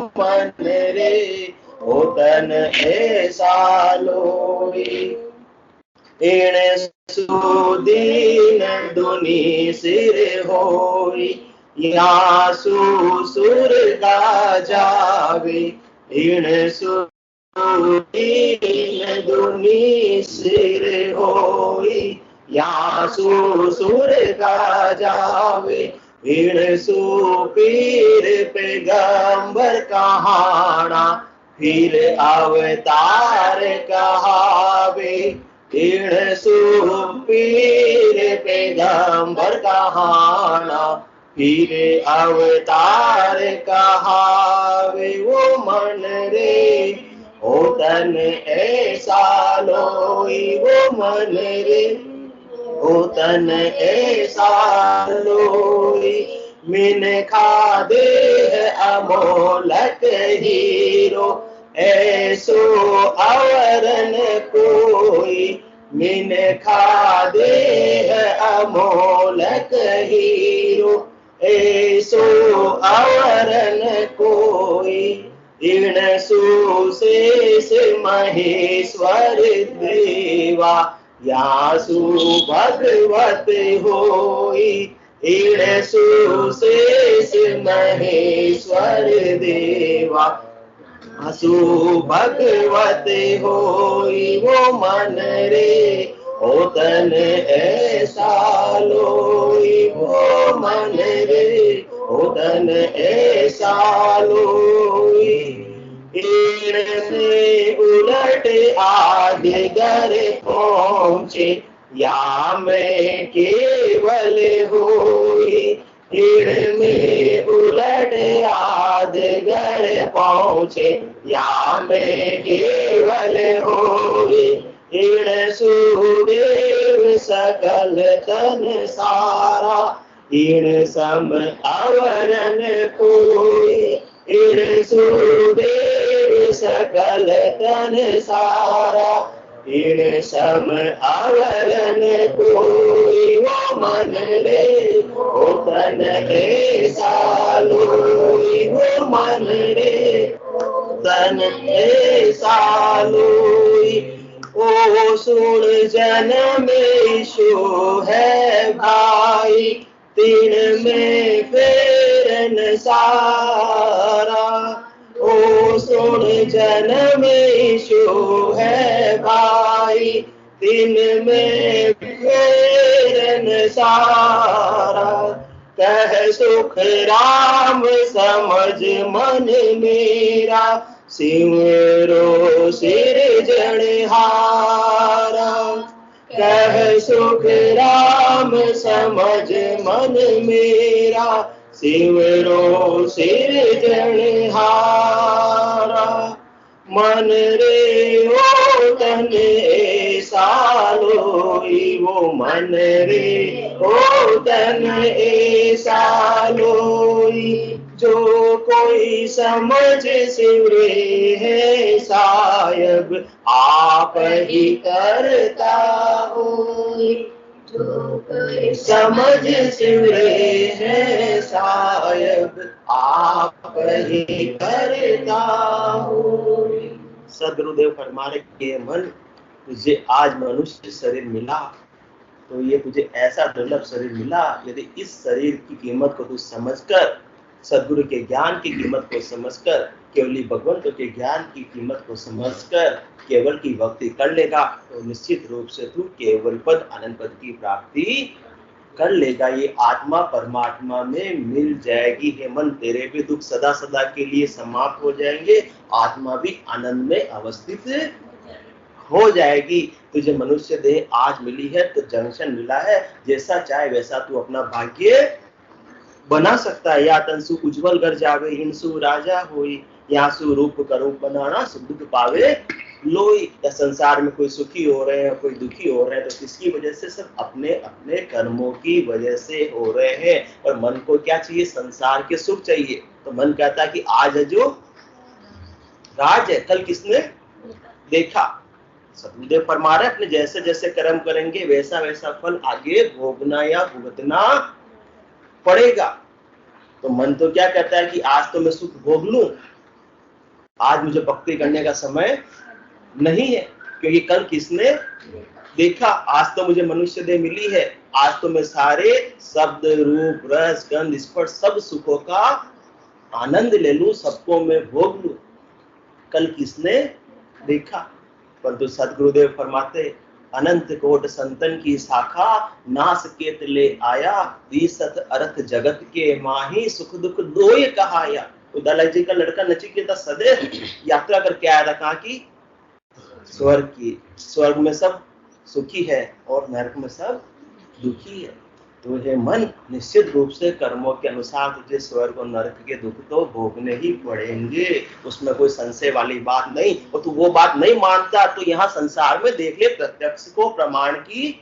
मन रे ओ तन ऐसा लोई। इन सुदीन दुनी सिर होई या सुर का जावे। इन सुदीन दुनी सिर होई या सुर का जावे। इन सुपीर पैगंबर कहाना फिर अवतार कहावे। इन सुपीर पैगंबर कहाना फिर अवतार कहावे। वो मन रे ओ तन ऐसा लोई। वो मन रे ओ तन ऐसा लोई। मिन खादे अमोलक हीरो ऐसो अवरन कोई। मिन खादे अमोलक हीरो ऐसो अवरन कोई। इन सुशेष महेश्वर देवा यासु भगवत होई। इन सुशेष महेश्वर देवा असु भगवत होई। वो मन रे ओ तन ऐसा लोई। वो मन रे ओ तन ऐसा लोई। इनसे उलट आगे घर पहुंचे या मैं केवल होई। इनमें उलट आदगर पहुंचे या मैं केवल होई। इन सुदेव सकल तन सारा इन सम अवरन कोई। इन सुदेव सकल तन सारा इन सम अवरन कोई। वो मन रे ओ तन ऐसा लोई। वो मन रे तन ऐसा लोई। ओ सुन जन्म ईशो है भाई तीन में फेरन सारा। ओ सुन जन्म ईशो है भाई दिन में फेरन सारा। कह सुख राम समझ मन मेरा सिमरो सिरजनहारा। कह सुख राम समझ मन मेरा सिमरो सिरजनहारा। मन रे ओ तन ऐसा लोई। वो मन रे ओ तन ऐसा लोई। जो कोई समझ सिमरे है सायब आप ही करता होई। जो कोई समझ सिमरे है सायब आप ही करता होई। सदगुरुदेव फरमा रहे कि मन तुझे आज मनुष्य शरीर मिला तो ये तुझे ऐसा दुर्लभ शरीर मिला। यदि इस शरीर की कीमत को तू समझकर सदगुरु के ज्ञान की कीमत को समझकर केवली भगवंत के ज्ञान की कीमत को समझकर केवल की भक्ति कर लेगा तो निश्चित रूप से तू केवल पद अनंत पद की प्राप्ति कर लेगा। ये आत्मा परमात्मा में मिल जाएगी। हे मन तेरे भी दुख सदा सदा के लिए समाप्त हो जाएंगे। आत्मा भी आनंद में अवस्थित हो जाएगी। तुझे मनुष्य देह आज मिली है तो जंक्शन मिला है। जैसा चाहे वैसा तू अपना भाग्य बना सकता है। या तंसु उज्जवल कर जावे हिंसु राजा होई। या सु रूप करूप बनाना सुख पावे लोई। या संसार में कोई सुखी हो रहे हैं कोई दुखी हो रहे हैं तो किसकी वजह से? सब अपने अपने कर्मों की वजह से हो रहे हैं। और मन को क्या चाहिए? संसार के सुख चाहिए। तो मन कहता है कि आज है जो राज है कल किसने देखा। सतगुरुदेव फरमा रहे अपने जैसे जैसे कर्म करेंगे वैसा वैसा फल आगे भोगना या भुगतना पड़ेगा। तो मन तो क्या कहता है कि आज तो मैं सुख भोग लूं आज मुझे भक्ति करने का समय नहीं है, क्योंकि कल किसने देखा। आज तो मुझे मनुष्य देह मिली है, आज तो मैं सारे शब्द रूप रस गंध स्पर्श सब सुखों का आनंद ले लूं, सबको मैं भोग लूं। कल किसने देखा। परंतु सदगुरुदेव फरमाते, अनंत कोट संतन की शाखा नास केत ले आया, दीसत अर्थ जगत के माही सुख दुख दोय कहाया। तो दलाई जी का लड़का नचिकेता सदैव यात्रा करके आया था, कहाँ की, स्वर्ग की। स्वर्ग में सब सुखी है और नरक में सब दुखी है। तो हे मन, निश्चित रूप से कर्मों के अनुसार तुझे स्वर्ग और नरक के दुख तो भोगने ही पड़ेंगे, उसमें कोई संशय वाली बात नहीं। और तू वो बात नहीं मानता तो यहाँ संसार में देख ले, प्रत्यक्ष को प्रमाण की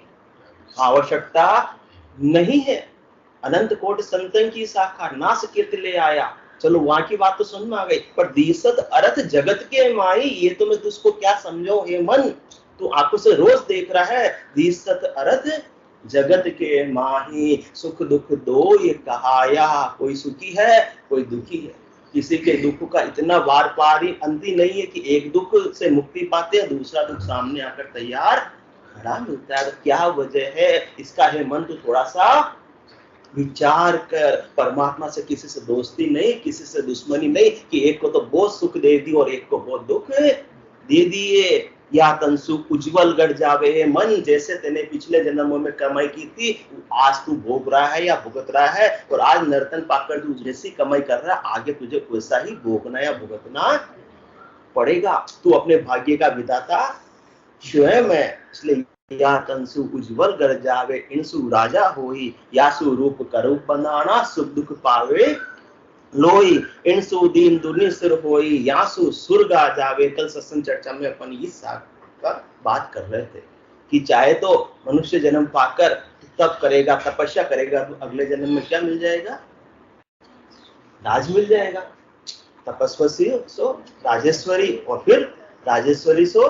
आवश्यकता नहीं है। अनंत कोट संतन की शाखा नास कित ले आया, चलो वहां की बात तो समझ में आ गई, पर दीसत अर्थ जगत के माई, ये तो मैं तुझको क्या समझो हे मन, तू आंखों से रोज देख रहा है। दीसत अर्थ जगत के माही सुख दुख दो ये कहाया, कोई सुखी है कोई दुखी है। किसी के दुख का इतना बार पार ही अंत ही नहीं है कि एक दुख से मुक्ति पाते हैं, दूसरा दुख सामने आकर तैयार खड़ा मिलता है। क्या वजह है इसका है मन, तो थोड़ा सा विचार कर। परमात्मा से किसी से दोस्ती नहीं, किसी से दुश्मनी नहीं कि एक को तो बहुत सुख दे दी और एक को बहुत दुख दे दिए। या तन सुख उज्जवल गढ़ जावे है मन, जैसे तेने पिछले जन्मों में कमाई की थी आज तू भोग रहा है या भुगत रहा है, और आज नर्तन पाकर तू जैसी कमाई कर रहा है आगे तुझे वैसा ही भोगना या भुगतना पड़ेगा। तू अपने भाग्य का विधाता स्वयं है। इसलिए या तंसु उज्जवल गढ़ जावे, इनसु राजा होई, यासु रूप करूप बनाना, सुख दुख पावे लोई, इनसु दीन दुनी सिर होई, यासु सुर्ग आ जावे। कल सत्संग चर्चा में अपन इस पर बात कर रहे थे कि चाहे तो मनुष्य जन्म पाकर तप करेगा, तपस्या करेगा, तो अगले जन्म में क्या मिल जाएगा, राज मिल जाएगा। तपस्वी सो राजेश्वरी, और फिर राजेश्वरी सो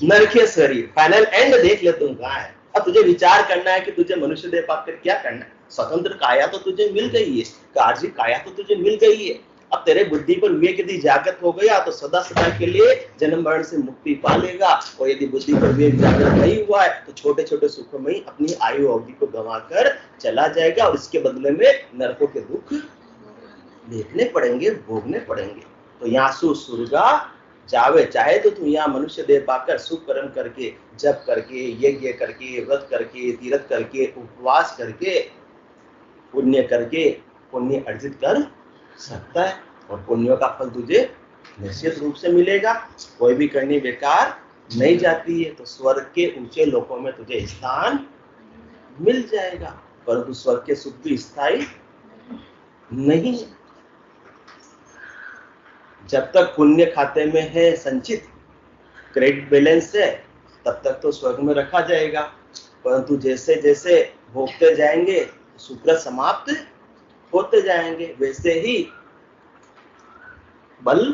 नरकेश्वरी। फाइनल एंड देख ले तुम कहाँ है। अब तुझे विचार करना है कि तुझे मनुष्य देह पाकर क्या करना है। स्वतंत्र काया तो तुझे मिल गई है, कार्य काया तो तुझे मिल गई है। अब तेरे बुद्धि पर विवेक यदि जागृत हो गया तो सदा सदा के लिए जन्म मरण से मुक्ति पा लेगा, और यदि बुद्धि पर विवेक जागृत नहीं हुआ है तो छोटे छोटे सुखों में ही अपनी आयु अवधि को गंवाकर चला जाएगा, और इसके बदले में नरकों के दुख देखने पड़ेंगे, भोगने पड़ेंगे। तो यहाँ सु सुर्गा जावे, चाहे तो तुम यहाँ मनुष्य देह पाकर सुख कर्म करके, जप करके, यज्ञ करके, व्रत करके, तीर्थ करके, उपवास करके, पुण्य करके पुण्य अर्जित कर सकता है, और पुण्यों का फल तुझे निश्चित रूप से मिलेगा। कोई भी करनी बेकार नहीं जाती है। तो स्वर्ग के ऊंचे लोकों में तुझे स्थान मिल जाएगा, परंतु स्वर्ग के सुख भी स्थायी नहीं है। जब तक पुण्य खाते में है संचित, क्रेडिट बैलेंस है, तब तक तो स्वर्ग में रखा जाएगा। परंतु जैसे जैसे भोगते जाएंगे सुकृत समाप्त होते जाएंगे, वैसे ही बल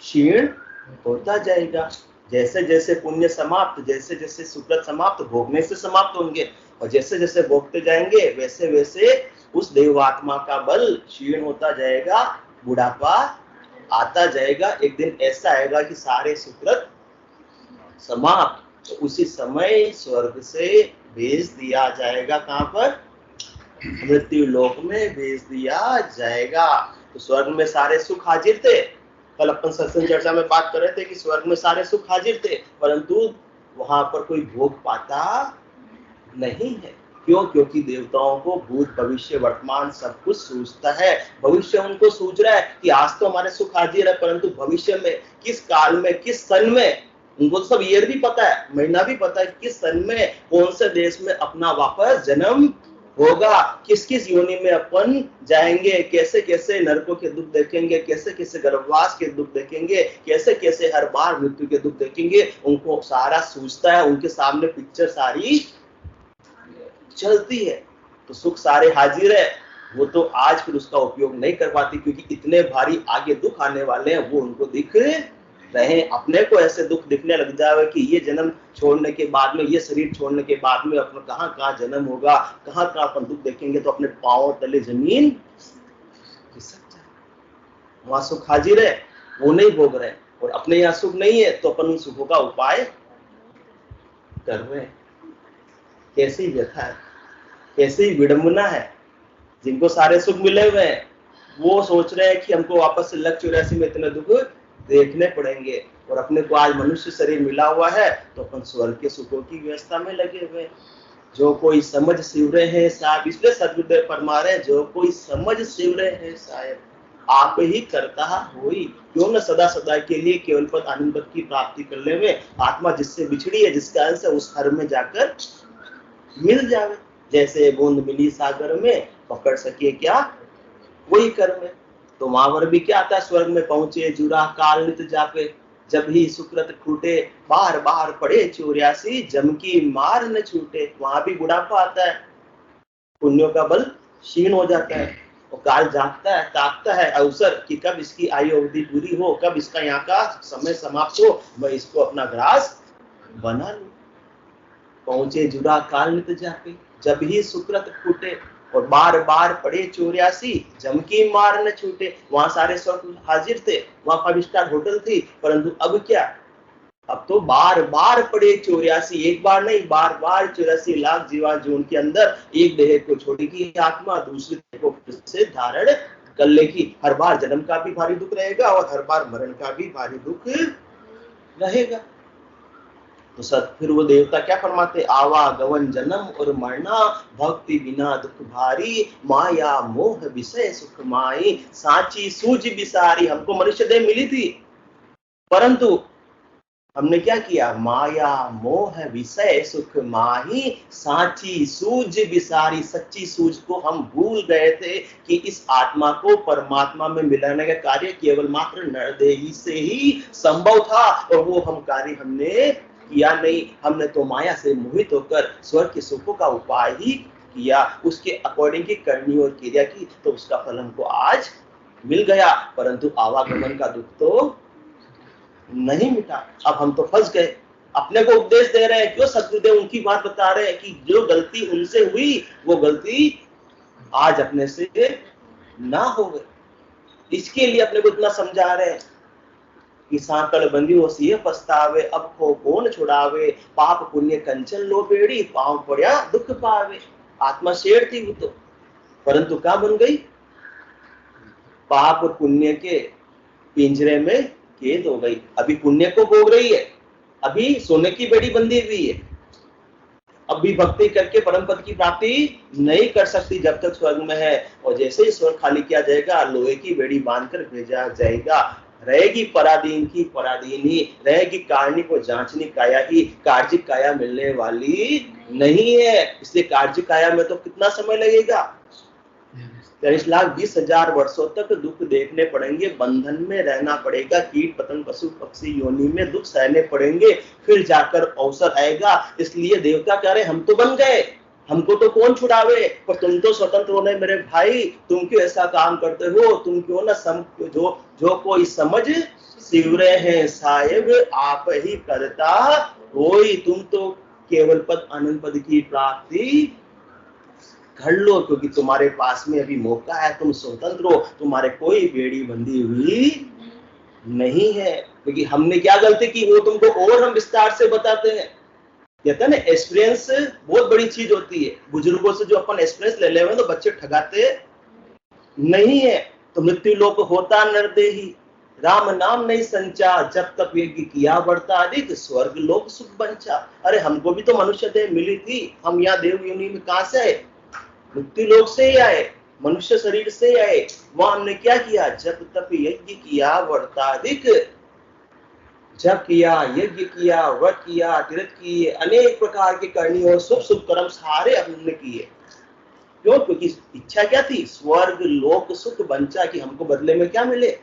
क्षीण होता जाएगा। जैसे जैसे पुण्य समाप्त, जैसे जैसे सुकृत समाप्त, भोगने से समाप्त होंगे, और जैसे जैसे भोगते जाएंगे वैसे वैसे उस देवात्मा का बल क्षीण होता जाएगा, बुढ़ापा आता जाएगा। एक दिन ऐसा आएगा कि सारे सुकृत समाप्त, तो उसी समय स्वर्ग से भेज दिया जाएगा। कहां पर, मृत्यु लोक में भेज दिया जाएगा। तो स्वर्ग में सारे सुख हाजिर थे। कल अपन सत्संग चर्चा में बात कर रहे थे कि स्वर्ग में सारे सुख हाजिर थे, परंतु वहां पर कोई भोग पाता नहीं है। क्यों? क्योंकि देवताओं को भूत भविष्य वर्तमान सब कुछ सूझता है। भविष्य उनको सूझ रहा है कि आज तो हमारे सुख हाजिर है, परंतु भविष्य में किस काल में, किस सन में, उनको तो सब ईयर भी पता है, महीना भी पता है, किस सन में कौन से देश में अपना वापस जन्म होगा, किस किस योनि में अपन जाएंगे, कैसे कैसे नरकों के दुख देखेंगे, कैसे कैसे गर्भवास के दुख देखेंगे, कैसे कैसे हर बार मृत्यु के दुख देखेंगे। उनको सारा सूझता है, उनके सामने पिक्चर सारी चलती है। तो सुख सारे हाजिर है, वो तो आज फिर उसका उपयोग नहीं कर पाती, क्योंकि इतने भारी आगे दुख आने वाले हैं, वो उनको दिख रहे। अपने को ऐसे दुख दिखने लग जाए कि ये जन्म छोड़ने के बाद में, ये शरीर छोड़ने के बाद में अपना कहाँ कहाँ जन्म होगा, कहाँ कहाँ अपन दुख देखेंगे, तो अपने पांव तले जमीन खिसक जाए। वहां सुख हाजिर है, वो नहीं भोग रहे, और अपने यहाँ सुख नहीं है तो अपन उन सुखों का उपाय कर रहे हैं। कैसी व्यथा है, कैसी विडंबना है। जिनको सारे सुख मिले हुए हैं वो सोच रहे हैं कि हमको वापस से लग 84 में इतने दुख देखने पड़ेंगे, और अपने को आज मनुष्य शरीर मिला हुआ है तो अपन स्वर्ग के सुखों की व्यवस्था में लगे हुए हैं। जो कोई समझ सिवरे हैं साहब, इसलिए सदगुरुदेव फरमा रहे हैं, जो कोई समझ सिवरे हैं साहब आप ही करता होई, क्यों न सदा सदा के लिए केवल पद आनंद पद की प्राप्ति करने में आत्मा जिससे बिछड़ी है, जिसका अंश है, उस हर में जाकर मिल जावे। जैसे बूंद मिली सागर में, पकड़ सके क्या वही कर्म है। तो वहां पर भी क्या आता है, स्वर्ग में पहुंचे जुरा काल नित जापे, जब ही सुकृत खूटे, बार बार पड़े 84 जम की मार न छूटे। वहां भी बुढ़ापा आता है, पुण्यों का बल क्षीण हो जाता है, और काल जागता है, ताकता है अवसर कि कब इसकी आयु अवधि पूरी हो, कब इसका यहाँ का समय समाप्त हो, मैं इसको अपना ग्रास बना लूं। पहुंचे जुड़ा काल नित जापे, जब ही सुकृत फूटे, और बार बार पड़े 84 जम की मार न छूटे। वहां सारे स्वर्ग हाजिर थे, वहां 5 स्टार होटल थी, परंतु अब क्या, अब तो बार बार पड़े 84, एक बार नहीं बार बार 84 लाख जीवा जो उनके अंदर एक देह को छोड़ेगी आत्मा, दूसरे देह को से धारण कर लेगी। हर बार जन्म का भी भारी दुख रहेगा और हर बार मरण का भी भारी दुख रहेगा। तो फिर वो देवता क्या फरमाते, आवागमन जन्म और मरना, भक्ति बिना दुख भारी, माया मोह विषय सुख माई, साची सूझ बिसारी। हमको मनुष्य देह मिली थी, परंतु हमने क्या किया, माया मोह विषय सुख माही, साची सूझ बिसारी। सच्ची सूझ को हम भूल गए थे कि इस आत्मा को परमात्मा में मिलाने का कार्य केवल मात्र नरदेही से ही संभव था, और वो हम कार्य हमने किया नहीं। हमने तो माया से मोहित होकर स्वर्ग के सुखों का उपाय ही किया, उसके अकॉर्डिंग की करनी और क्रिया की, तो उसका फल हमको आज मिल गया, परंतु आवागमन का दुख तो नहीं मिटा। अब हम तो फंस गए, अपने को उपदेश दे रहे हैं, क्यों सतगुरुदेव उनकी बात बता रहे हैं कि जो गलती उनसे हुई वो गलती आज अपने से ना हो गई। इसके लिए अपने को इतना समझा रहे हैं कि सांकड़ बंदी हो सिए पछतावे, अब को कौन छुड़ावे, पाप पुण्य कंचन लो बेड़ी, पांव पड़िया दुख पावे। आत्मा शेर थी वो तो, परंतु क्या बन गई, पाप और पुण्य के पिंजरे में कैद हो गई। अभी पुण्य को भोग रही है, अभी सोने की बेड़ी बंधी हुई है, अभी भक्ति करके परम पद की प्राप्ति नहीं कर सकती जब तक स्वर्ग में है। और जैसे ही स्वर्ग खाली किया जाएगा, लोहे की बेड़ी बांधकर भेजा जाएगा। रहेगी पराधीन की पराधीन ही रहेगी, कारणी को जांचनी काया ही, कार्जिक काया मिलने वाली नहीं है। इसलिए कार्जिक काया में तो कितना समय लगेगा, 40,20,000 वर्षों तक दुख देखने पड़ेंगे, बंधन में रहना पड़ेगा, कीट पतंग पशु पक्षी योनि में दुख सहने पड़ेंगे, फिर जाकर अवसर आएगा। इसलिए देवता कह रहे हम तो बन गए, हमको तो कौन छुड़ावे, पर तुम तो स्वतंत्र होने मेरे भाई, तुम क्यों ऐसा काम करते हो, तुम क्यों ना जो कोई समझ सिवरे हैं साहेब आप ही करता होई, तुम तो केवल पद आनंद पद की प्राप्ति कर लो, क्योंकि तुम्हारे पास में अभी मौका है, तुम स्वतंत्र हो, तुम्हारे कोई बेड़ी बंधी हुई नहीं है। क्योंकि हमने क्या गलती की वो तुमको और हम विस्तार से बताते हैं। कहते हैं ना, एक्सपीरियंस बहुत बड़ी चीज होती है। बुजुर्गों से जो अपन एक्सपीरियंस ले ले तो बच्चे ठगाते नहीं है। तो मृत्यु लोक होता नरदेही, राम नाम नहीं संचा, जब तक यज्ञ किया बढ़ता अधिक, स्वर्ग लोक सुख बंचा। अरे हमको भी तो मनुष्य देह मिली थी, हम यहाँ देव योनि में कहां से आए, मृत्यु लोक से ही आए, मनुष्य शरीर से ही आए। वहां हमने क्या किया, जब तक यज्ञ किया बढ़ता अधिक, जब किया यज्ञ किया व्रत किया तीर्थ किए, अनेक प्रकार के करनी और शुभ शुभ कर्म सारे हमने किए। क्यों, क्योंकि इच्छा क्या थी, स्वर्ग लोक सुख बंचा, कि हमको बदले में क्या मिले,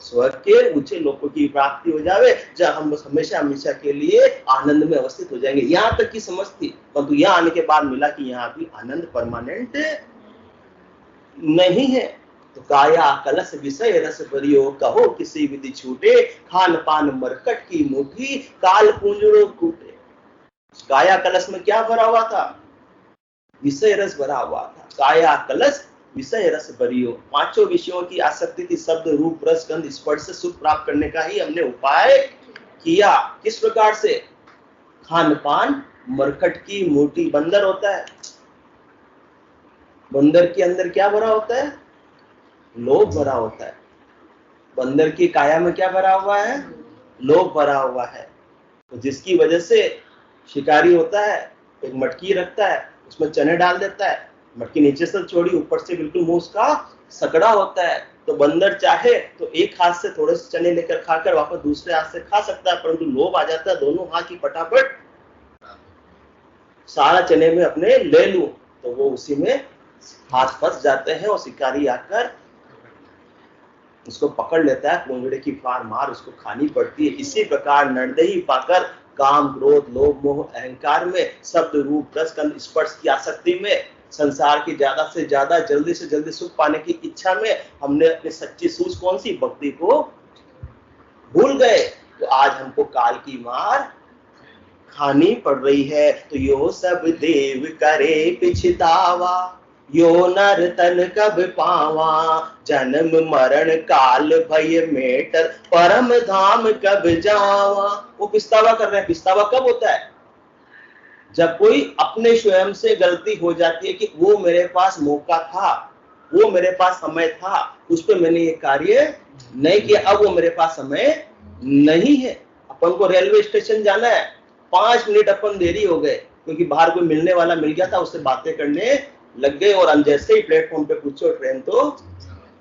स्वर्ग के ऊंचे लोकों की प्राप्ति हो जावे, जहाँ हम हमेशा हमेशा के लिए आनंद में अवस्थित हो जाएंगे। यहाँ तक की समझ थी, परंतु यहाँ आने के बाद मिला कि यहाँ भी आनंद परमानेंट नहीं है। तो काया कलश विषय रस भरियो, कहो किसी विधि छूटे, खान पान मरकट की मुट्ठी, काल पूंजड़ो कूटे। काया कलश में क्या भरा हुआ था, विषय रस भरा हुआ था। काया कलश विषय रस भरियो। पांचों विषयों की आसक्ति थी, शब्द रूप रस गंध स्पर्श से सुख प्राप्त करने का ही हमने उपाय किया। किस प्रकार से? खान पान मरकट की मोटी। बंदर होता है, बंदर के अंदर क्या भरा होता है? लोभ भरा होता है। बंदर की काया में क्या भरा हुआ है? लोभ भरा हुआ है। तो जिसकी वजह से शिकारी होता है, एक मटकी रखता है, उसमें चने डाल देता है, मटकी नीचे से छोड़ी, ऊपर से बिल्कुल मुंह उसका सकड़ा होता है। तो बंदर चाहे तो एक हाथ से थोड़े से चने लेकर खाकर वापस दूसरे हाथ से खा सकता है, परंतु लोभ आ जाता है, दोनों हाथ की फटाफट सारा चने में अपने ले लूं, तो वो उसी में हाथ फंस जाते हैं और शिकारी आकर उसको पकड़ लेता है, पोंगड़े की फार मार उसको खानी पड़ती है। इसी प्रकार नरदही पाकर काम क्रोध लोभ मोह अहंकार में, शब्द रूप रस गंध स्पर्श की आसक्ति में, संसार की ज्यादा से ज्यादा जल्दी से जल्दी सुख पाने की इच्छा में हमने अपनी सच्ची सूझ कौन सी? भक्ति को भूल गए। तो आज हमको काल की मार खानी पड़ रही है। तो यो सब देव करे पिछतावा, यो नर तन कब पावा, जन्म मरण काल भय मेटर, परम धाम कब जावा। वो पिछतावा कर रहे हैं। पिछतावा कब होता है? जब कोई अपने स्वयं से गलती हो जाती है कि वो मेरे पास मौका था, वो मेरे पास समय था, उस पर मैंने ये कार्य नहीं किया, अब वो मेरे पास समय नहीं है। अपन को रेलवे स्टेशन जाना है, 5 मिनट अपन देरी हो गए क्योंकि बाहर कोई मिलने वाला मिल गया था, उससे बातें करने लग गए, और हम जैसे ही प्लेटफॉर्म पे पूछो ट्रेन तो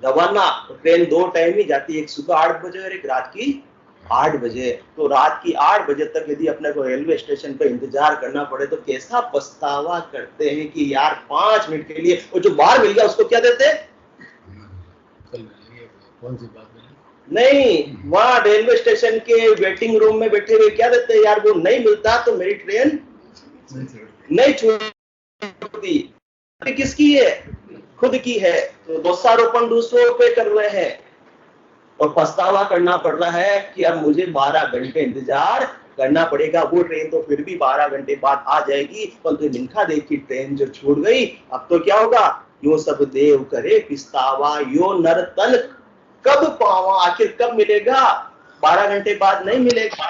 रवाना। तो ट्रेन 2 टाइम ही जाती है, एक सुबह 8 बजे और एक रात की 8 बजे। तो रात की 8 बजे तक यदि अपने को रेलवे स्टेशन पे इंतजार करना पड़े तो कैसा पछतावा करते हैं कि यार 5 मिनट के लिए, वो जो बाहर मिल गया उसको क्या देते? कौन सी बात नहीं, वहां रेलवे स्टेशन के वेटिंग रूम में बैठे हुए क्या देते हैं? यार वो नहीं मिलता तो मेरी ट्रेन नहीं छूटती। किसकी है? खुद की है। तो दोषारोपण दूसरों पे कर रहे हैं और पछतावा करना पड़ रहा है कि अब मुझे 12 घंटे इंतजार करना पड़ेगा। वो ट्रेन तो फिर भी 12 घंटे बाद आ जाएगी, परंतु मिनखा देव की ट्रेन जो छूट गई, अब तो क्या होगा? यो सब देव करे पिछतावा, यो नर तन कब पावा। आखिर कब मिलेगा? 12 घंटे बाद नहीं मिलेगा,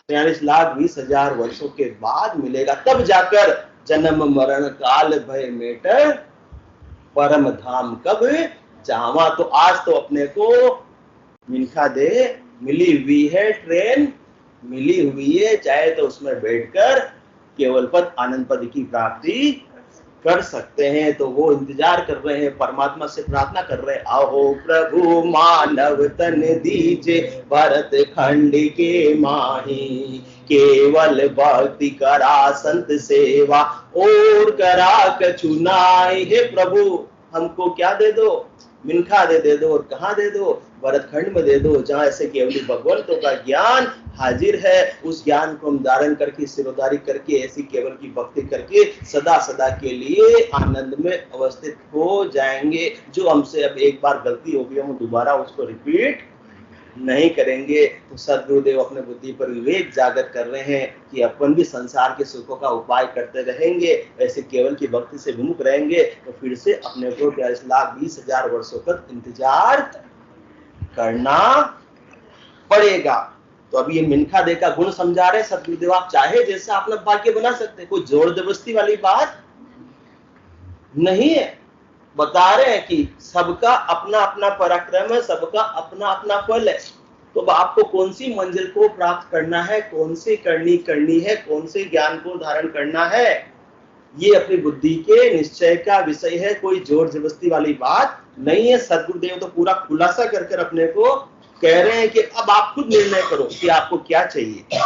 43,20,000 वर्षों के बाद मिलेगा। तब जाकर जन्म मरण काल भय मेटर, परम धाम कब जावा। तो आज तो अपने को मिनखा दे मिली हुई है, ट्रेन मिली हुई है, चाहे तो उसमें बैठकर केवल पद आनंद पद की प्राप्ति कर सकते हैं। तो वो इंतजार कर रहे हैं, परमात्मा से प्रार्थना कर रहे हैं, आओ प्रभु मानव तन दीजे, भरत खंड के माही, केवल भक्ति करा संत सेवा, और करा कछु नाई। हे प्रभु हमको क्या दे दो? मिनखा दे दो। और कहाँ दे दो? भरत खंड में दे दो, जहाँ ऐसे केवल भगवंतों का ज्ञान हाजिर है। उस ज्ञान को हम धारण करके, सिरोधारी करके, ऐसी केवल की भक्ति करके सदा सदा के लिए आनंद में अवस्थित हो जाएंगे। जो हमसे अब एक बार गलती हो गई, हम दोबारा उसको रिपीट नहीं करेंगे। तो सद्गुरुदेव अपने बुद्धि पर विवेक जागृत कर रहे हैं कि अपन भी संसार के सुखों का उपाय करते रहेंगे, ऐसे केवल की भक्ति से विमुख रहेंगे, तो फिर से अपने को 43,20,000 वर्षों तक इंतजार करना पड़ेगा। तो अभी ये मिनखा दे का गुण समझा रहे सद्गुरुदेव। आप चाहे जैसा अपना भाग्य बना सकते हैं, कोई जोर जबरदस्ती वाली बात नहीं है। बता रहे हैं कि सबका अपना अपना पराक्रम है, सबका अपना अपना फल है। तो आपको कौन सी मंजिल को प्राप्त करना है, कौन सी करनी है, कौन से ज्ञान को धारण करना है, ये अपनी बुद्धि के निश्चय का विषय है। कोई जोर जबरदस्ती वाली बात नहीं है। सद्गुरुदेव तो पूरा खुलासा कर अपने को कह रहे हैं कि अब आप खुद निर्णय करो कि आपको क्या चाहिए।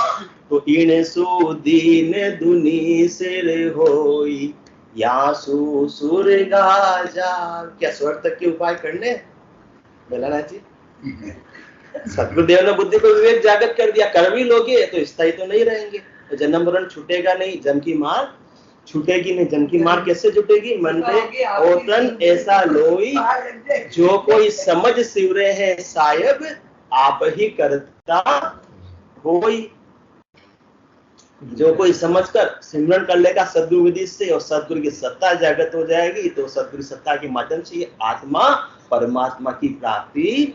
तो इन सुदीन दुनी सिर होई, यासु सुरगा जा। क्या स्वर्ग तक के उपाय करने बेलाना जी? सद्गुरुदेव ने बुद्धि को विवेक जागृत कर दिया। कर भी लोगे तो स्थायी तो नहीं रहेंगे, तो जन्म मरण छूटेगा नहीं, जन्म की मार छूटेगी नहीं। जन्म की मार कैसे छूटेगी? मन पे ओतन ऐसा लोई, जो कोई समझ सिवरे है साहेब, आप ही करता होई। जो कोई समझकर सिमरन कर लेगा सद्गुरु विधि से और सद्गुरु की सत्ता जागृत हो जाएगी, तो सद्गुरु सत्ता के माध्यम से ये आत्मा परमात्मा की प्राप्ति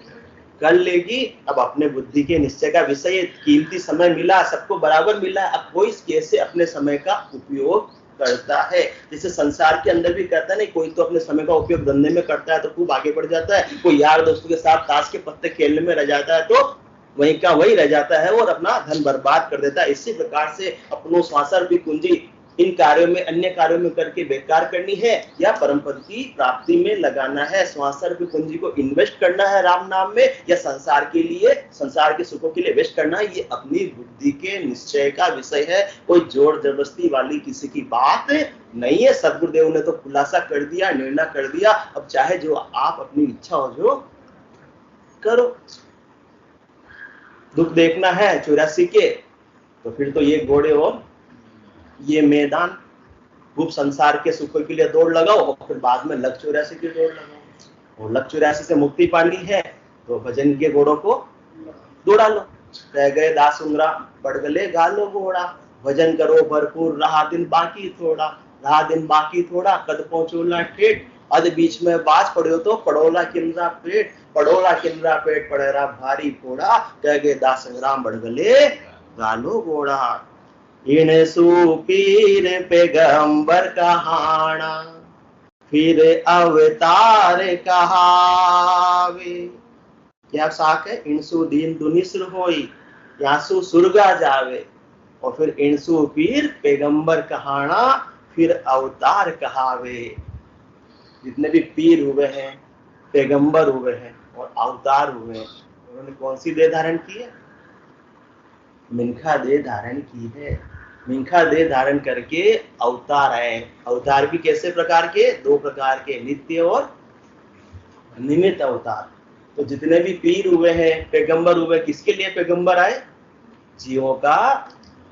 कर लेगी। अब अपने बुद्धि के निश्चय का विषय, कीमती समय मिला, सबको बराबर मिला, अब कोई कैसे अपने समय का उपयोग करता है। जैसे संसार के अंदर भी कहता है ना, कोई तो अपने समय का उपयोग धंधे में करता है तो खूब आगे बढ़ जाता है, कोई यार दोस्तों के साथ ताश के पत्ते खेलने में रह जाता है तो वहीं का वही रह जाता है और अपना धन बर्बाद कर देता है। इसी प्रकार से अपनों स्वासर भी कुंजी इन कार्यों में, अन्य कार्यों में करके बेकार करनी है या परम पद की प्राप्ति में लगाना है। स्वासर भी कुंजी को इन्वेस्ट करना है राम नाम में, या संसार के लिए, संसार के सुखों के लिए वेस्ट करना है, ये अपनी बुद्धि के निश्चय का विषय है। कोई जोर जबरदस्ती वाली किसी की बात नहीं है। सदगुरुदेव ने तो खुलासा कर दिया, निर्णय कर दिया, अब चाहे जो आप अपनी इच्छा हो जो करो। दुख देखना है 84 के, तो फिर तो ये घोड़े और ये मैदान, खूब संसार के सुखों के लिए दौड़ लगाओ और फिर बाद में लग 84 की दौड़ लगाओ। और लग 84 से मुक्ति पानी है तो भजन के घोड़ों को दौड़ा लो। कह गए दास उंगरा बढ़ गले गालो घोड़ा, भजन करो भरपूर रहा दिन बाकी थोड़ा, रहा दिन बाकी थोड़ा, कद पहुंचोला ठेठ, अद बीच में बाज पड़ो तो पड़ोला किमरा पेट, पड़ोला किमरा पेट पड़ेरा भारी फोड़ा, कह गए दास संग्राम बढ़ गले गालो घोड़ा। इन सुपीर पैगंबर कहाना, फिर अवतार कहावे। क्या साख है? इनसु दीन दुनिस्र होई, यासु सुरगा जावे, और फिर इनसु पीर पैगंबर कहाना, फिर अवतार कहावे। जितने भी पीर हुए हैं, पैगंबर हुए हैं और अवतार हुए हैं, उन्होंने कौन सी देह धारण की है? मिनखा देह धारण की है। मिनखा देह धारण करके अवतार आए। अवतार भी कैसे प्रकार के? 2 प्रकार के, नित्य और निमित्त अवतार। तो जितने भी पीर हुए हैं, पैगंबर हुए, किसके लिए पैगंबर आए? जीवों का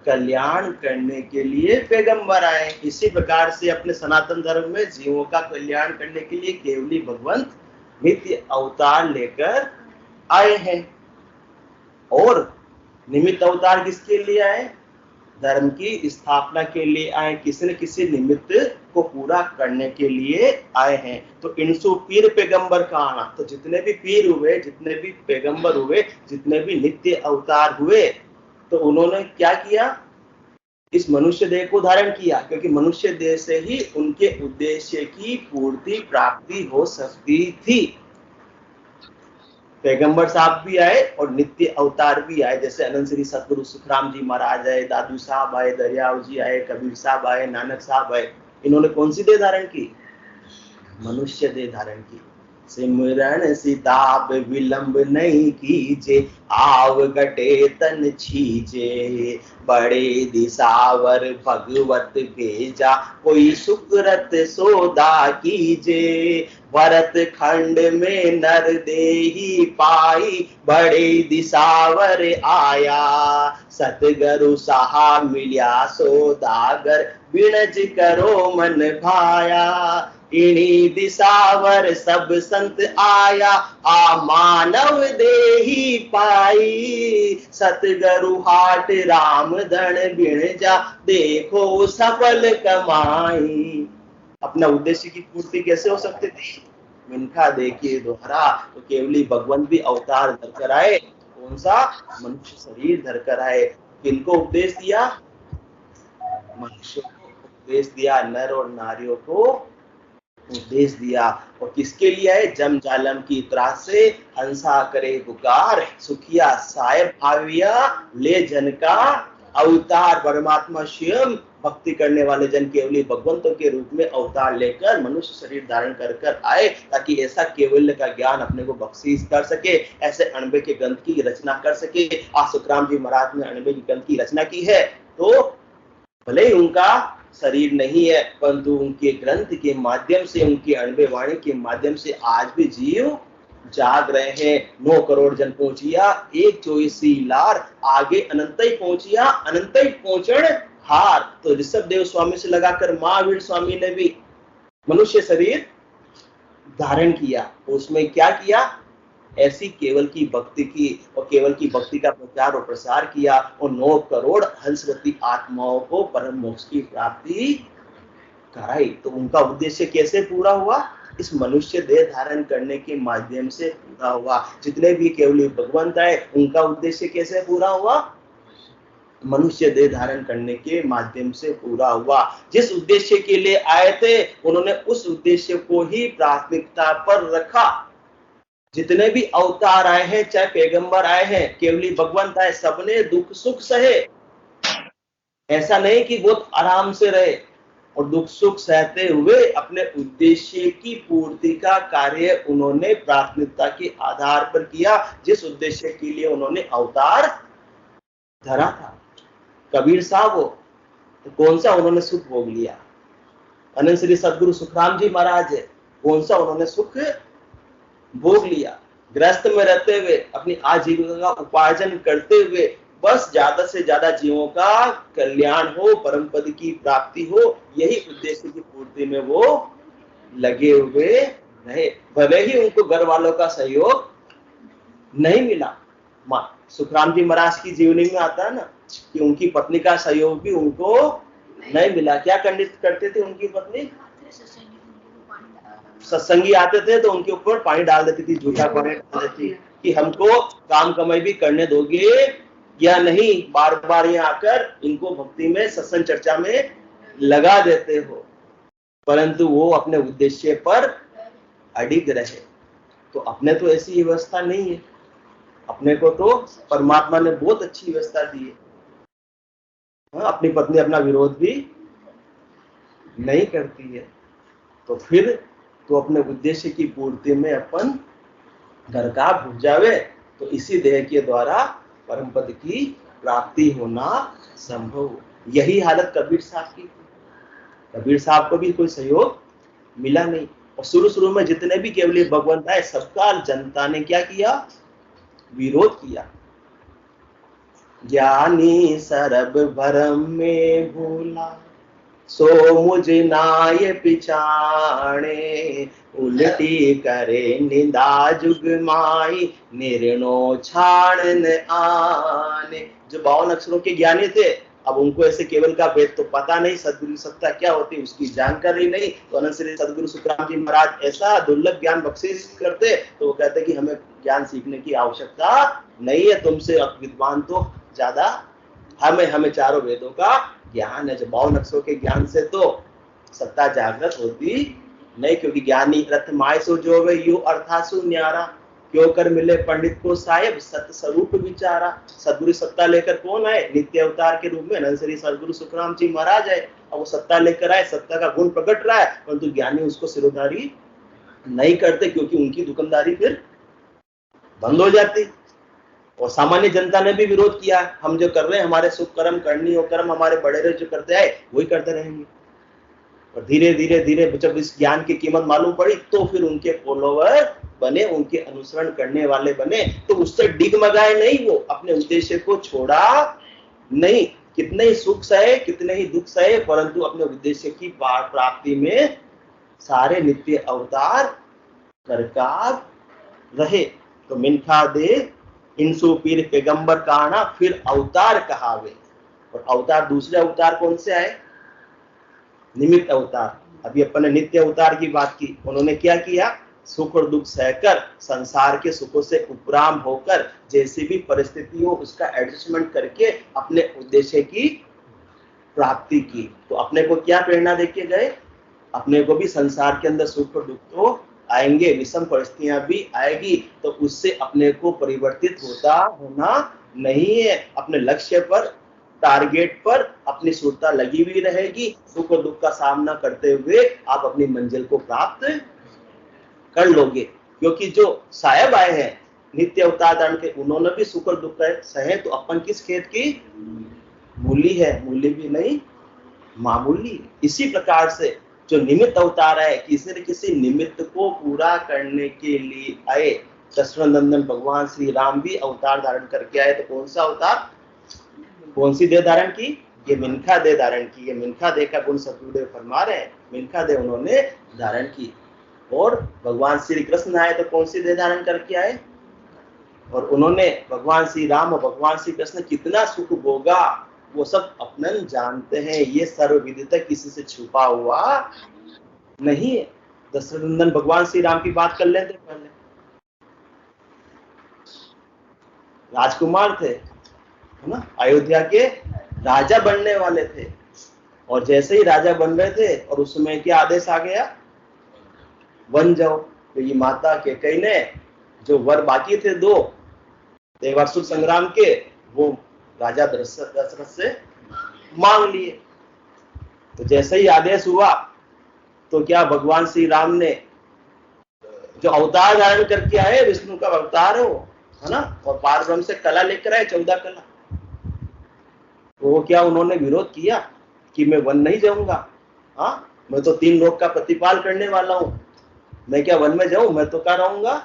कल्याण करने के लिए पैगंबर आए। इसी प्रकार से अपने सनातन धर्म में जीवों का कल्याण करने के लिए केवली भगवंत नित्य अवतार लेकर आए हैं। और निमित्त अवतार किसके लिए आए? धर्म की स्थापना के लिए आए, किसी न किसी निमित्त को पूरा करने के लिए आए हैं। तो इनसु पीर पैगंबर का आना, तो जितने भी पीर हुए, जितने भी पैगंबर हुए, जितने भी नित्य अवतार हुए, तो उन्होंने क्या किया? इस मनुष्य देह को धारण किया, क्योंकि मनुष्य देह से ही उनके उद्देश्य की पूर्ति प्राप्ति हो सकती थी। पैगंबर साहब भी आए और नित्य अवतार भी आए, जैसे अनंत श्री सतगुरु सुखराम जी महाराज आए, दादू साहब आए, दरियाव जी आए, कबीर साहब आए, नानक साहब आए। इन्होंने कौन सी देह धारण की? मनुष्य देह धारण की। सिमरन सिताब विलंब नहीं कीजे, आव गटे तन छीजे, बड़े दिसावर भगवत भेजा, कोई सुकृत सोदा कीजे, भरत खंड में नर देही पाई, बड़े दिसावर आया, सतगुरु सहा मिल्या सोदागर, बिणज करो मन भाया, इन्हीं दिसावर सब संत आया, आ मानव देही पाई, सतगुरु हाट राम धन बिण जा, देखो सफल कमाई। अपना उद्देश्य की पूर्ति कैसे हो सकती थी? मिनखा देखिए दोहरा, तो केवली भगवंत भी अवतार धरकर आए। कौन सा? मनुष्य शरीर धरकर आए। किनको उपदेश दिया? मनुष्य को उपदेश दिया, नर और नारियों को उपदेश दिया। और किसके लिए आए? जम जालम की त्रास से हंसा करे पुकार, सुखिया साहेब भाविया ले जन का अवतार। परमात्मा स्वयं भक्ति करने वाले जन केवली भगवंतों के रूप में अवतार लेकर मनुष्य शरीर धारण कर आए, ताकि ऐसा केवल्य का ज्ञान अपने को बख्शीश कर सके, ऐसे अणबे के ग्रंथ की रचना कर सके। आज सुखराम जी महाराज ने अणबे की ग्रंथ की रचना की है, तो भले ही उनका शरीर नहीं है, परंतु उनके ग्रंथ के माध्यम से, उनकी अणबे वाणी के माध्यम से आज भी जीव जाग रहे हैं। 9 करोड़ जन पहुंचिया, एक चोईसी लार, आगे अनंत ही पहुंचिया, अनंत ही पहुंचण हार। तो ऋषभ देव स्वामी से लगाकर महावीर स्वामी ने भी मनुष्य शरीर धारण किया। उसमें क्या किया? ऐसी केवल की भक्ति की और केवल की भक्ति का प्रचार और प्रसार किया और 9 करोड़ हंसवती आत्माओं को परम मोक्ष की प्राप्ति कराई। तो उनका उद्देश्य कैसे पूरा हुआ? इस मनुष्य देह धारण करने के माध्यम से पूरा हुआ। जितने भी केवली भगवंत आए उनका उद्देश्य कैसे पूरा हुआ? मनुष्य देह धारण करने के माध्यम से पूरा हुआ। जिस उद्देश्य के लिए आए थे उन्होंने उस उद्देश्य को ही प्राथमिकता पर रखा। जितने भी अवतार आए हैं, चाहे पैगंबर आए हैं, केवली भगवंत आए, सबने दुख सुख सहे। ऐसा नहीं कि बहुत आराम से रहे, और दुख सुख सहते हुए अपने उद्देश्य की पूर्ति का कार्य उन्होंने प्राथमिकता के आधार पर किया, जिस उद्देश्य के लिए उन्होंने अवतार धरा था। कबीर साहब हो तो कौन सा उन्होंने सुख भोग लिया? अनंत श्री सदगुरु सुखराम जी महाराज है, कौन सा उन्होंने सुख भोग लिया? गृहस्थ में रहते हुए अपनी आजीविका का उपार्जन करते हुए बस ज्यादा से ज्यादा जीवों का कल्याण हो, परम पद की प्राप्ति हो, यही उद्देश्य की पूर्ति में वो लगे हुए रहे। भले ही उनको घर वालों का सहयोग नहीं मिला। सुखराम जी महाराज की जीवनी में आता है ना कि उनकी पत्नी का सहयोग भी उनको नहीं मिला। क्या करते थे उनकी पत्नी? सत्संगी आते थे तो उनके ऊपर पानी डाल देती थी, झूठा पानी डाल देती कि हमको काम कमाई भी करने दोगे या नहीं, बार बार यहाँ आकर इनको भक्ति में सत्संग चर्चा में लगा देते हो। परंतु वो अपने उद्देश्य पर अडिग रहे। तो अपने तो ऐसी व्यवस्था नहीं है, अपने को तो परमात्मा ने बहुत अच्छी व्यवस्था दी है। अपनी पत्नी अपना विरोध भी नहीं करती है, तो फिर तो अपने उद्देश्य की पूर्ति में अपन घर का भूल जावे, तो इसी देह के द्वारा परम पद की प्राप्ति होना संभव। यही हालत कबीर साहब की। कबीर साहब को भी कोई सहयोग मिला नहीं, और शुरू में जितने भी केवली भगवंत आए सबका जनता ने क्या किया? विरोध किया। ज्ञानी सरब भरम में भूला, सो मुझ नाय पिछाणे, उल्टी करे निंदा जुग माई, निर्णो छाड़न आने। जो 52 अक्षरों के ज्ञानी थे, अब उनको ऐसे केवल का भेद तो पता नहीं, सदगुरु सत्ता क्या होती उसकी जानकारी नहीं, तो अनंत श्री सदगुरु सुखराम जी महाराज ऐसा दुर्लभ ज्ञान बख्शिश करते, तो वो कहते कि हमें ज्ञान सीखने की आवश्यकता नहीं है, तुमसे विद्वान तो ज्यादा हमें चारों वेदों का ज्ञान है। जो 52 अक्षरों के ज्ञान से तो सत्ता जागृत होती नहीं, क्योंकि ज्ञानी रथ माय सो जो वे यू अर्थासु न्यारा, क्यों कर मिले पंडित को साहेब सत्य स्वरूप विचारा। सदगुरु सत्ता लेकर कौन आए? नित्य अवतार के रूप में अनंत श्री सदगुरु सुखराम जी महाराज है। अब वो सत्ता लेकर आए, सत्ता का गुण प्रकट रहा है, परंतु ज्ञानी उसको सिरोधारी नहीं करते, क्योंकि उनकी दुकानदारी फिर बंद हो जाती। और सामान्य जनता ने भी विरोध किया, हम जो कर रहे हैं हमारे सुख कर्म करनी हो कर्म हमारे बड़े जो करते आए वही करते रहेंगे। और धीरे धीरे जब इस ज्ञान की कीमत मालूम पड़ी तो फिर उनके फॉलोवर बने, उनके अनुसरण करने वाले बने, तो उससे डिगमगाए नहीं, वो अपने उद्देश्य को छोड़ा नहीं। कितने ही सुख सहे, कितने ही दुख सहे, परंतु अपने उद्देश्य की प्राप्ति में सारे नित्य अवतार करकार रहे। तो मिनखा दे इनसु पीर पैगंबर कहा, फिर अवतार कहावे। और अवतार, दूसरे अवतार कौन से आए? निमित्त अवतार। अभी अपन ने नित्य अवतार की बात की, उन्होंने क्या किया? सुख और दुख सहकर, संसार के सुखों से उपराम होकर, जैसी भी परिस्थिति हो उसका एडजस्टमेंट करके अपने उद्देश्य की प्राप्ति की। तो अपने को क्या प्रेरणा देके गए? अपने को भी संसार के अंदर सुख और दुख तो आएंगे, विषम परिस्थितियां भी आएगी, तो उससे अपने को परिवर्तित होना नहीं है। अपने लक्ष्य पर, टारगेट पर अपनी सुरता लगी हुई रहेगी। सुख और दुख का सामना करते हुए आप अपनी मंजिल को प्राप्त कर लोगे। क्योंकि जो साहेब आए हैं नित्य अवतार धारण के, उन्होंने भी सुख और दुख सहे, तो अपन किस खेत की मूली है? मूली भी नहीं, मामूली। इसी प्रकार से जो निमित्त अवतार है, किसी न किसी निमित्त को पूरा करने के लिए आए। दशरथ नंदन भगवान श्री राम भी अवतार धारण करके आए, तो कौन सा अवतार, कौन सी देह धारण की? ये मिनखा देह धारण की। ये मिनखा देह का गुण सतगुरुदेव फरमा रहे हैं, मिनखा देह उन्होंने धारण की। और भगवान श्री कृष्ण आए तो कौन सी देह धारण करके आए? और उन्होंने भगवान श्री राम और भगवान श्री कृष्ण कितना सुख भोगा वो सब अपन जानते हैं। ये सर्वविदिता किसी से छुपा हुआ नहीं है। दशरथ नंदन भगवान श्री राम की बात कर लेते पहले। राजकुमार थे, है ना, अयोध्या के राजा बनने वाले थे। और जैसे ही राजा बन रहे थे और उस समय क्या आदेश आ गया, बन जाओ। तो ये माता कैकेयी ने जो वर बाकी थे दो देवासुर संग्राम के, वो राजा दशरथ से मांग लिए। तो जैसे ही आदेश हुआ तो क्या भगवान श्री राम ने जो अवतार धारण करके आए, विष्णु का अवतार है वो, है ना, और पारब्रह्म से कला लेकर आए, 14 कला। तो वो क्या उन्होंने विरोध किया कि मैं वन नहीं जाऊंगा? हाँ, मैं तो 3 लोक का प्रतिपाल करने वाला हूं, मैं क्या वन में जाऊं? मैं तो क्या रहूंगा,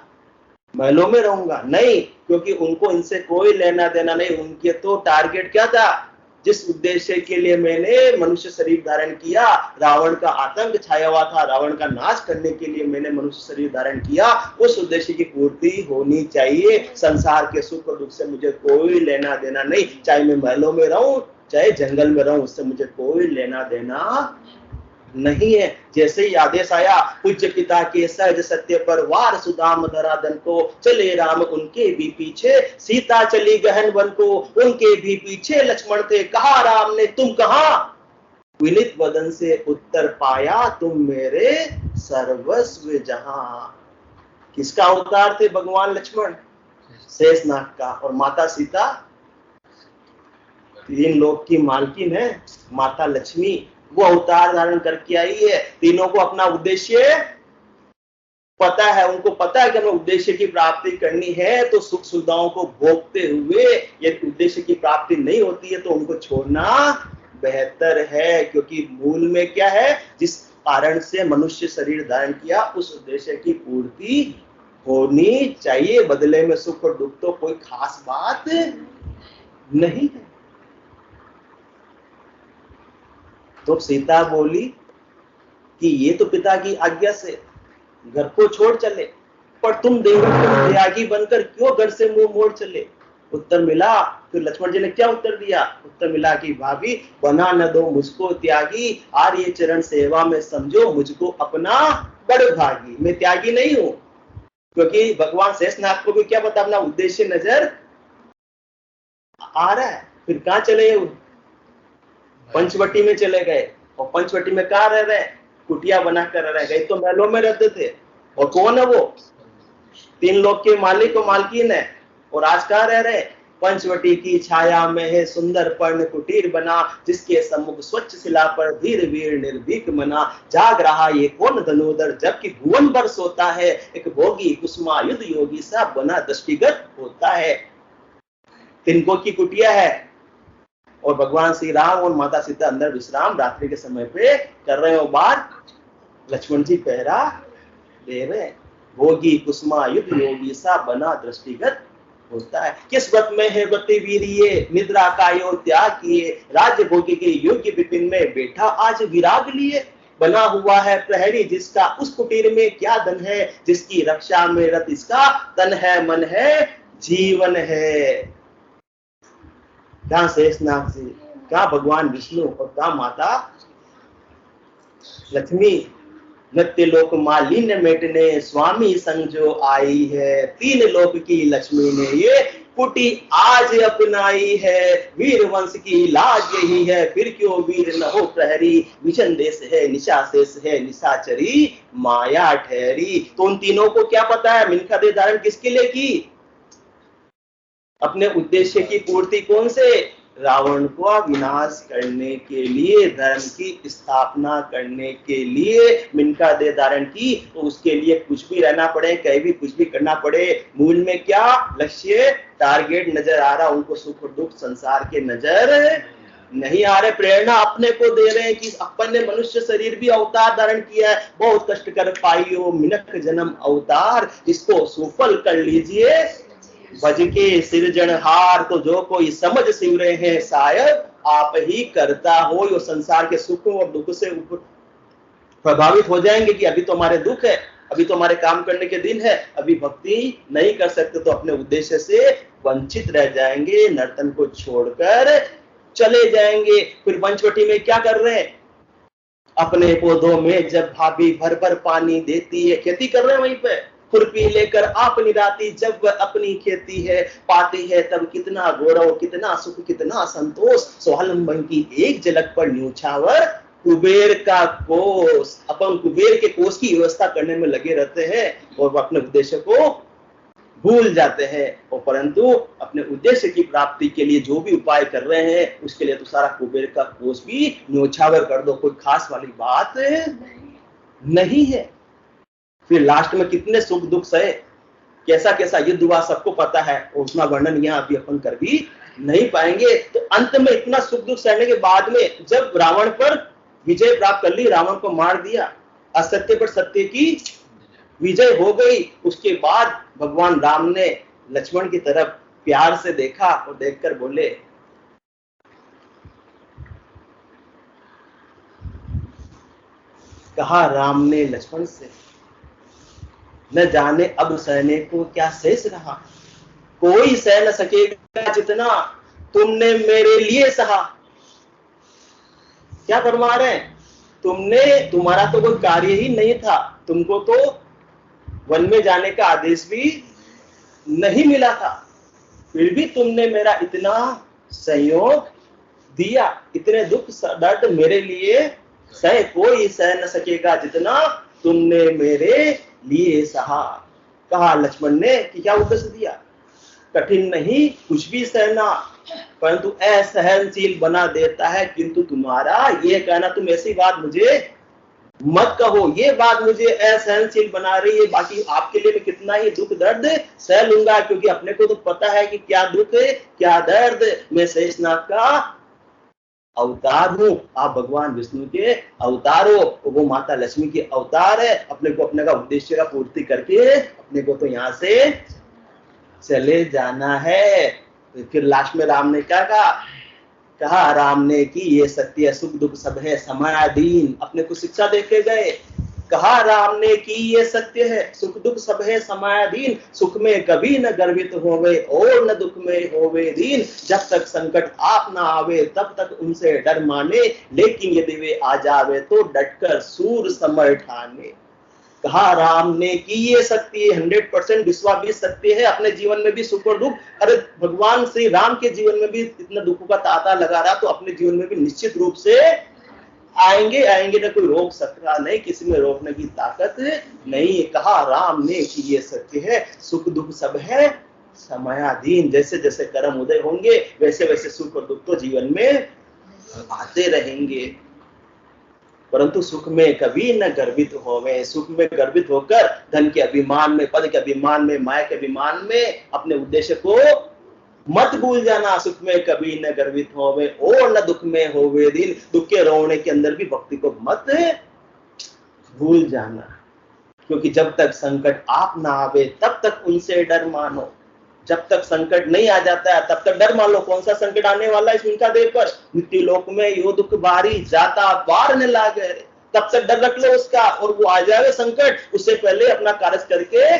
महलों में रहूंगा। नहीं, क्योंकि उनको इनसे कोई लेना देना नहीं। उनके तो टारगेट क्या था, जिस उद्देश्य के लिए मैंने मनुष्य शरीर धारण किया, रावण का आतंक छाया हुआ था, रावण का नाश करने के लिए मैंने मनुष्य शरीर धारण किया, उस उद्देश्य की पूर्ति होनी चाहिए। संसार के सुख और दुख से मुझे कोई लेना देना नहीं, चाहे मैं महलों में रहूं चाहे जंगल में रहूं, उससे मुझे कोई लेना देना नहीं है। जैसे ही आदेश आया, पूज्य पिता के सहज सत्य पर वार सुदाम धराधन को, चले राम उनके भी पीछे, सीता चली गहन वन को, उनके भी पीछे लक्ष्मण थे। कहा राम ने तुम कहां, विनीत वदन से उत्तर पाया, तुम मेरे सर्वस्व जहां। किसका अवतार थे भगवान लक्ष्मण? शेषनाग का। और माता सीता 3 लोक की मालकिन है, माता लक्ष्मी, वो अवतार धारण करके आई है। तीनों को अपना उद्देश्य पता है, उनको पता है कि हमें उद्देश्य की प्राप्ति करनी है, तो सुख सुविधाओं को भोगते हुए यदि उद्देश्य की प्राप्ति नहीं होती है तो उनको छोड़ना बेहतर है। क्योंकि मूल में क्या है, जिस कारण से मनुष्य शरीर धारण किया उस उद्देश्य की पूर्ति होनी चाहिए। बदले में सुख और दुख तो कोई खास बात नहीं है। तो सीता बोली कि ये तो पिता की आज्ञा से घर को छोड़ चले, पर तुम देवों त्यागी बनकर क्यों घर से मुंह मोड़ चले? उत्तर मिला, फिर लक्ष्मण जी ने क्या उत्तर दिया? उत्तर मिला कि भाभी बना न दो मुझको त्यागी, आर्य चरण सेवा में समझो मुझको अपना बड़ भागी। मैं त्यागी नहीं हूं, क्योंकि भगवान शेषनाग को भी क्या पता, अपना उद्देश्य नजर आ रहा है। फिर कहां चले? पंचवटी में चले गए। और पंचवटी में कहा रह रहे? कुटिया बनाकर रह गए। तो महलों में रहते थे। और कौन है वो? 3 लोक के मालिक और मालकिन है। और आज कहाँ रह रहे? पंचवटी की छाया में है सुंदर पर्ण कुटीर बना, जिसके सम्मुख स्वच्छ शिला पर धीर वीर निर्भीक मना। जाग रहा ये कौन धनुधर, जबकि भुवन भर सोता है, एक भोगी कुसुमा युद्ध योगी सा बना दृष्टिगत होता है। तिनको की कुटिया है और भगवान श्री राम और माता सीता अंदर विश्राम रात्रि के समय पे कर रहे हो। बार लक्ष्मण जी पहरा दे रहे। भोगी कुसुमा युद्ध योगी सा बना दृष्टिगत होता है। किस व्रत में है गति वीरिये, निद्रा का यो त्याग किए, राज्य भोगी के योग्य विपिन में बैठा आज विराग लिए। बना हुआ है प्रहरी जिसका उस कुटीर में क्या धन है, जिसकी रक्षा में रत इसका तन है मन है जीवन है। कहां शेषनाग जी, कहां भगवान विष्णु और कहां माता लक्ष्मी। नित्य लोक मालिन्य मेटने स्वामी संग जो आई है, 3 लोक की लक्ष्मी ने ये कुटी आज अपनाई है। वीर वंश की लाज यही है, फिर क्यों वीर न हो प्रहरी, विषण देश है निशा शेष है निशाचरी माया ठहरी। तो उन तीनों को क्या पता है, मिनका दे धारण किसके लिए की? अपने उद्देश्य की पूर्ति कौन से? रावण को विनाश करने के लिए, धर्म की स्थापना करने के लिए मिनका दे धारण की। तो उसके लिए कुछ भी रहना पड़े, कहीं भी कुछ भी करना पड़े, मूल में क्या लक्ष्य टारगेट नजर आ रहा, उनको सुख और दुख संसार के नजर नहीं आ रहे। प्रेरणा अपने को दे रहे हैं कि अपन ने मनुष्य शरीर भी अवतार धारण किया है, बहुत कष्ट कर पाइयो मिनक जन्म अवतार, इसको सुफल कर लीजिए भज के सिरजनहार। तो जो कोई समझ सिमरे हैं शायद आप ही करता हो। यो संसार के सुखों और दुख से प्रभावित हो जाएंगे कि अभी तो हमारे दुख है, अभी तो हमारे काम करने के दिन है, अभी भक्ति नहीं कर सकते तो अपने उद्देश्य से वंचित रह जाएंगे, नर्तन को छोड़कर चले जाएंगे। फिर पंचवटी में क्या कर रहे हैं? अपने पौधों में जब भाभी भर भर पानी देती है, खेती कर रहे हैं वहीं पे, खुरपी लेकर आप निराती जब वह अपनी खेती है पाती है, तब कितना गौरव, कितना सुख, कितना संतोष। स्वावलंबन की एक झलक पर न्योछावर कुबेर का कोष। अपन कुबेर के कोष की व्यवस्था करने में लगे रहते हैं और अपने उद्देश्य को भूल जाते हैं, और परंतु अपने उद्देश्य की प्राप्ति के लिए जो भी उपाय कर रहे हैं उसके लिए तो सारा कुबेर का कोष भी न्योछावर कर दो, कोई खास वाली बात नहीं है। फिर लास्ट में कितने सुख दुख सहे, कैसा कैसा युद्ध हुआ सबको पता है, और उसका वर्णन यहाँ अभी अपन कर भी नहीं पाएंगे। तो अंत में इतना सुख दुख सहने के बाद में जब रावण पर विजय प्राप्त कर ली, रावण को मार दिया, असत्य पर सत्य की विजय हो गई, उसके बाद भगवान राम ने लक्ष्मण की तरफ प्यार से देखा और देखकर बोले, कहा राम ने लक्ष्मण से, न जाने अब सहने को क्या शेष रहा, कोई सह न सकेगा जितना तुमने मेरे लिए सहा। क्या फरमा रहे हैं? तुम्हारा तो कोई कार्य ही नहीं था, तुमको तो वन में जाने का आदेश भी नहीं मिला था, फिर भी तुमने मेरा इतना सहयोग दिया, इतने दुख दर्द मेरे लिए सह कोई सह न सकेगा जितना तुमने मेरे लिए सहा। कहा लक्ष्मण ने कि क्या उद्देश्य दिया, कठिन नहीं कुछ भी सहना, परंतु असहनशील बना देता है, किंतु तुम्हारा ये कहना, तुम ऐसी बात मुझे मत कहो, ये बात मुझे असहनशील बना रही है, बाकी आपके लिए मैं कितना ही दुख दर्द सह लूंगा, क्योंकि अपने को तो पता है कि क्या दुख क्या दर्द, मैं शेषनाग का अवतार हूँ, आप भगवान विष्णु के अवतार हो, वो माता लक्ष्मी के अवतार है, अपने को अपने का उद्देश्य का पूर्ति करके अपने को तो यहाँ से चले जाना है। तो फिर लास्ट में राम ने क्या कहा राम ने कि ये सत्य सुख दुख सब है समाधीन, अपने को शिक्षा देके गए। कहा राम ने कि ये सत्य है, सुख दुख सब है समाधीन, सुख में कभी न गर्वित होवे और न दुख में होवे दीन, जब तक संकट आप ना आवे तब तक उनसे डर माने, लेकिन यदि वे आ जावे तो डटकर सूर समर ठाने। कहा राम ने कि ये सत्य 100% विश्वास भी सत्य है, अपने जीवन में भी सुख और दुख, अरे भगवान श्री राम के जीवन में भी इतना दुखों का तांता लगा रहा, तो अपने जीवन में भी निश्चित रूप से आएंगे ना, कोई रोक सकता नहीं, किसी में रोकने की ताकत नहीं। कहा राम ने कि ये सत्य है, सुख दुख सब है समयाधीन, जैसे जैसे कर्म उदय होंगे वैसे वैसे सुख और दुख तो जीवन में आते रहेंगे, परंतु सुख में कभी न गर्वित होवे। सुख में गर्वित होकर धन के अभिमान में, पद के अभिमान में, माया के अभिमान में अपने उद्देश्य को मत भूल जाना। सुख में कभी न गर्वित होवे और न दुख में होवे दीन, दुख के रोने के अंदर भी भक्ति को मत भूल जाना, क्योंकि जब तक संकट आप ना आवे तब तक उनसे डर मानो, जब तक संकट नहीं आ जाता है तब तक डर मान लो। कौन सा संकट आने वाला है इस उनका देव पर, मृत्यु लोक में यो दुख बारी जाता पार न लागे, तब तक डर रख लो उसका, और वो आ जाए संकट उससे पहले अपना कार्य करके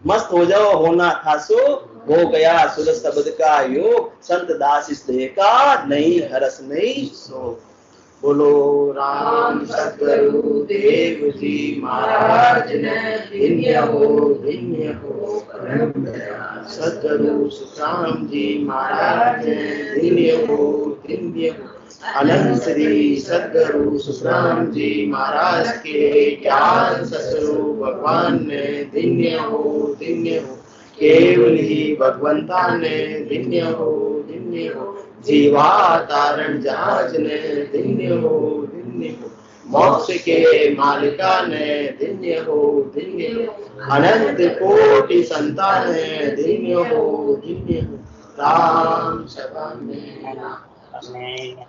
मस्त हो जाओ। होना था सो हो गया, सुर शब्द का योग, संत दास इस देह का नहीं हरस नहीं सो। बोलो राम सतगुरु देव जी महाराज ने धन्य हो परम दया। सतगुरु सुखराम जी महाराज ने धन्य हो। अनंत श्री सतगुरु सुखराम जी महाराज के ज्ञान ससुरु भगवान ने धन्य हो। केवल ही भगवंता ने धन्य हो। जीवा तारण जहाज ने धन्य हो। मोक्ष के मालिका ने धन्य हो। अनंत कोटि संतान ने धन्य हो। राम सदा में